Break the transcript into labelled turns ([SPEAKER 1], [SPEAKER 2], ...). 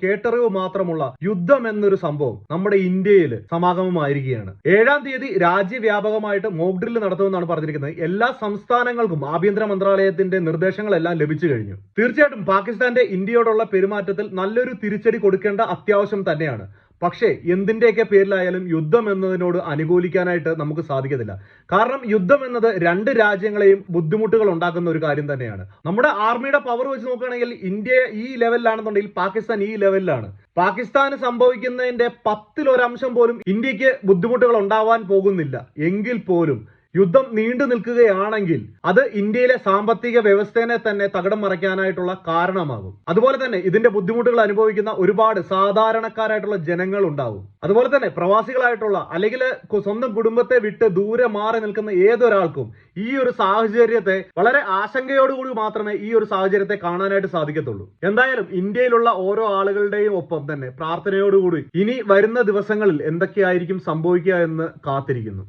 [SPEAKER 1] കേട്ടറിവ് മാത്രമുള്ള യുദ്ധം എന്നൊരു സംഭവം നമ്മുടെ ഇന്ത്യയിൽ സമാഗമമായിരിക്കുകയാണ്. 7-ാം തീയതി രാജ്യവ്യാപകമായിട്ട് മോക്ക് ഡ്രിൽ നടത്തുമെന്നാണ് പറഞ്ഞിരിക്കുന്നത്. എല്ലാ സംസ്ഥാനങ്ങൾക്കും ആഭ്യന്തര മന്ത്രാലയത്തിന്റെ നിർദ്ദേശങ്ങളെല്ലാം ലഭിച്ചു കഴിഞ്ഞു. തീർച്ചയായിട്ടും പാകിസ്ഥാന്റെ ഇന്ത്യയോടുള്ള പെരുമാറ്റത്തിൽ നല്ലൊരു തിരിച്ചടി കൊടുക്കേണ്ട അത്യാവശ്യം തന്നെയാണ്. പക്ഷേ എന്തിന്റെയൊക്കെ പേരിലായാലും യുദ്ധം എന്നതിനോട് അനുകൂലിക്കാനായിട്ട് നമുക്ക് സാധിക്കത്തില്ല. കാരണം യുദ്ധം എന്നത് രണ്ട് രാജ്യങ്ങളെയും ബുദ്ധിമുട്ടുകൾ ഉണ്ടാക്കുന്ന ഒരു കാര്യം തന്നെയാണ്. നമ്മുടെ ആർമിയുടെ പവർ വെച്ച് നോക്കുകയാണെങ്കിൽ ഇന്ത്യ ഈ ലെവലിലാണെന്നുണ്ടെങ്കിൽ പാകിസ്ഥാൻ ഈ ലെവലിലാണ്. പാകിസ്ഥാന് സംഭവിക്കുന്നതിന്റെ 10-1 പോലും ഇന്ത്യക്ക് ബുദ്ധിമുട്ടുകൾ ഉണ്ടാവാൻ പോകുന്നില്ല. എങ്കിൽ പോലും യുദ്ധം നീണ്ടു നിൽക്കുകയാണെങ്കിൽ അത് ഇന്ത്യയിലെ സാമ്പത്തിക വ്യവസ്ഥയെ തന്നെ തകിടം മറിക്കാനായിട്ടുള്ള കാരണമാകും. അതുപോലെ തന്നെ ഇതിന്റെ ബുദ്ധിമുട്ടുകൾ അനുഭവിക്കുന്ന ഒരുപാട് സാധാരണക്കാരായിട്ടുള്ള ജനങ്ങൾ ഉണ്ടാവും. അതുപോലെ തന്നെ പ്രവാസികളായിട്ടുള്ള അല്ലെങ്കിൽ സ്വന്തം കുടുംബത്തെ വിട്ട് ദൂരെ മാറി നിൽക്കുന്ന ഏതൊരാൾക്കും ഈ ഒരു സാഹചര്യത്തെ വളരെ ആശങ്കയോടുകൂടി മാത്രമേ ഈ ഒരു സാഹചര്യത്തെ കാണാനായിട്ട് സാധിക്കത്തുള്ളൂ. എന്തായാലും ഇന്ത്യയിലുള്ള ഓരോ ആളുകളുടെയും ഒപ്പം തന്നെ പ്രാർത്ഥനയോടുകൂടി ഇനി വരുന്ന ദിവസങ്ങളിൽ എന്തൊക്കെയായിരിക്കും സംഭവിക്കുക എന്ന് കാത്തിരിക്കുന്നു.